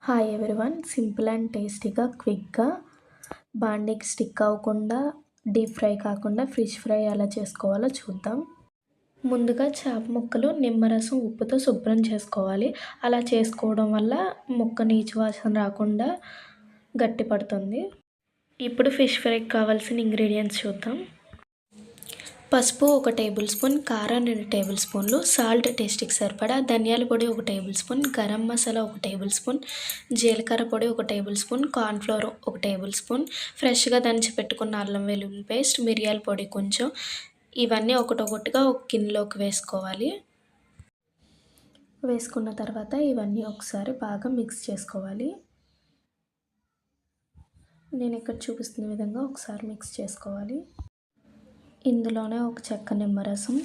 Hi everyone, simple and టేస్టీగా క్విక్గా బాండీకి stick అవ్వకుండా డీప్ ఫ్రై కాకుండా ఫిష్ ఫ్రై ఎలా చేసుకోవాలో చూద్దాం. ముందుగా చేప ముక్కలు నిమ్మరసం ఉప్పుతో శుభ్రం చేసుకోవాలి. అలా చేసుకోవడం వల్ల ముక్క నీచు వాసన రాకుండా గట్టి పడుతుంది. ఇప్పుడు ఫిష్ ఫ్రైకి కావాల్సిన ఇంగ్రీడియంట్స్ చూద్దాం. పసుపు 1 టేబుల్ స్పూన్, కారం 2 టేబుల్ స్పూన్లు, సాల్ట్ టేస్ట్కి సరిపడా, ధనియాల పొడి 1 table spoon, garam masala 1 table spoon, జీలకర్ర పొడి 1 table spoon, cornflour 1 table spoon, ఫ్రెష్గా దంచి పెట్టుకున్న అల్లం వెల్లుల్లి పేస్ట్, మిరియాల పొడి కొంచెం. ఇవన్నీ ఒకటొకటిగా ఒక గిన్నెలోకి వేసుకోవాలి. వేసుకున్న తర్వాత ఇవన్నీ ఒకసారి బాగా మిక్స్ చేసుకోవాలి. నేను ఇక్కడ చూపిస్తున్న విధంగా ఒకసారి మిక్స్ చేసుకోవాలి. ఇందులోనే ఒక చెక్క నిమ్మరసం,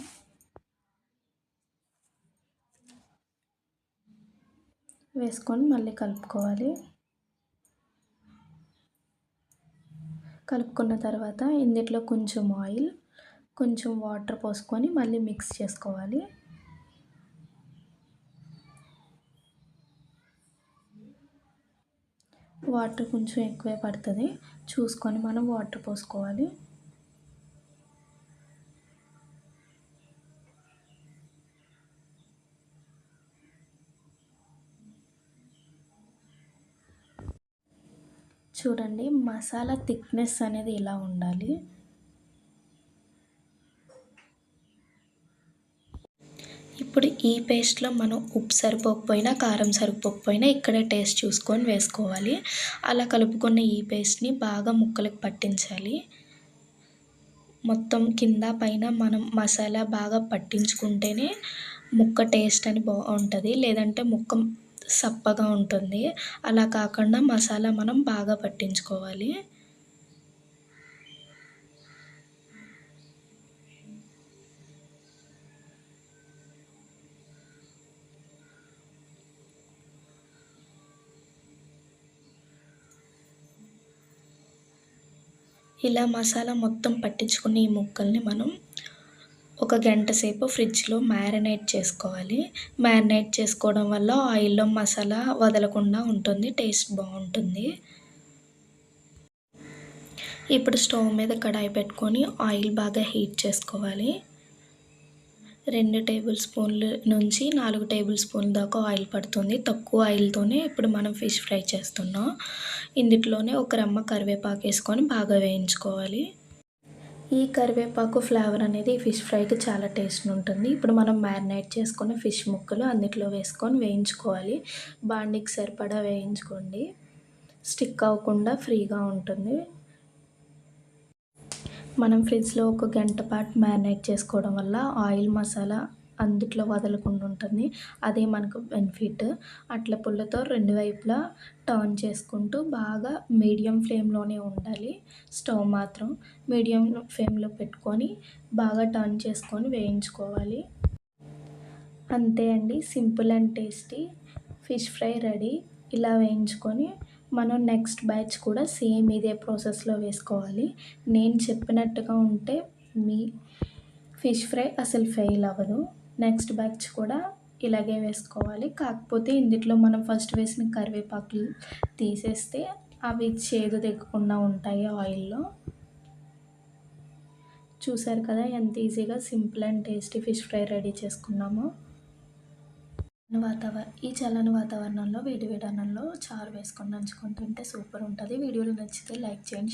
వేసుకొని మళ్ళీ కలుపుకోవాలి. కలుపుకున్న తర్వాత ఇందులో కొంచెం ఆయిల్, కొంచెం వాటర్ పోసుకొని మళ్ళీ మిక్స్ చేసుకోవాలి. వాటర్ కొంచెం ఎక్కువే పడుతుంది, చూసుకొని మనం వాటర్ పోసుకోవాలి. చూడండి, మసాలా థిక్నెస్ అనేది ఇలా ఉండాలి. ఇప్పుడు ఈ పేస్ట్లో మనం ఉప్పు సరిపోకపోయినా కారం సరిపోకపోయినా ఇక్కడే టేస్ట్ చూసుకొని వేసుకోవాలి. అలా కలుపుకున్న ఈ పేస్ట్ని బాగా ముక్కలకు పట్టించాలి. మొత్తం కింద పైన మనం మసాలా బాగా పట్టించుకుంటేనే ముక్క టేస్ట్ అని బాగుంటుంది, లేదంటే ముక్క సప్పగా ఉంటుంది. అలా కాకుండా మసాలా మనం బాగా పట్టించుకోవాలి. ఇలా మసాలా మొత్తం పట్టించుకున్న ఈ ముక్కల్ని మనం ఒక గంట సేపు ఫ్రిడ్జ్లో మ్యారినేట్ చేసుకోవాలి. మ్యారినేట్ చేసుకోవడం వల్ల ఆయిల్లో మసాలా వదలకుండా ఉంటుంది, టేస్ట్ బాగుంటుంది. ఇప్పుడు స్టవ్ మీద కడాయి పెట్టుకొని ఆయిల్ బాగా హీట్ చేసుకోవాలి. 2 టేబుల్ స్పూన్లు నుంచి 4 టేబుల్ స్పూన్ల దాకా ఆయిల్ పడుతుంది. తక్కువ ఆయిల్తోనే ఇప్పుడు మనం ఫిష్ ఫ్రై చేస్తున్నాం. ఇందులోనే ఒక రెమ్మ కరివేపాకు వేసుకొని బాగా వేయించుకోవాలి. ఈ కరివేపాకు ఫ్లేవర్ అనేది ఫిష్ ఫ్రైకి చాలా టేస్ట్ ఉంటుంది. ఇప్పుడు మనం మ్యారినేట్ చేసుకున్న ఫిష్ ముక్కలు అందులో వేసుకొని వేయించుకోవాలి. బాండీకి సరిపడా వేయించుకోండి, స్టిక్ అవ్వకుండా ఫ్రీగా ఉంటుంది. మనం ఫ్రిడ్జ్లో ఒక గంట పాటు మ్యారినేట్ చేసుకోవడం వల్ల ఆయిల్ మసాలా అందులో వదలకుండా ఉంటుంది. అదే మనకు బెనిఫిట్. అట్ల పుల్లతో 2 వైపులా టర్న్ చేసుకుంటూ బాగా మీడియం ఫ్లేమ్లోనే ఉండాలి. స్టవ్ మాత్రం మీడియం ఫ్లేమ్లో పెట్టుకొని బాగా టర్న్ చేసుకొని వేయించుకోవాలి. అంతే అండి, simple and tasty fish fry ready. ఇలా వేయించుకొని మనం నెక్స్ట్ బ్యాచ్ కూడా సేమ్ ఇదే ప్రాసెస్లో వేసుకోవాలి. నేను చెప్పినట్టుగా ఉంటే మీ ఫిష్ ఫ్రై అసలు ఫెయిల్ అవ్వదు. నెక్స్ట్ బ్యాచ్ కూడా ఇలాగే వేసుకోవాలి. కాకపోతే ఇందులో మనం ఫస్ట్ వేసిన కరివేపాకులు తీసేస్తే అవి చేదు తెగకుండా ఉంటాయి ఆయిల్లో. చూసారు కదా ఎంత ఈజీగా simple and tasty fish fry ready చేసుకున్నామో. ఈ చల్లని వాతావరణంలో వేడి వేడి అన్నంలో చారు వేసుకొని నంచుకొని తింటే సూపర్ ఉంటుంది. వీడియోలు నచ్చితే లైక్ చేయండి.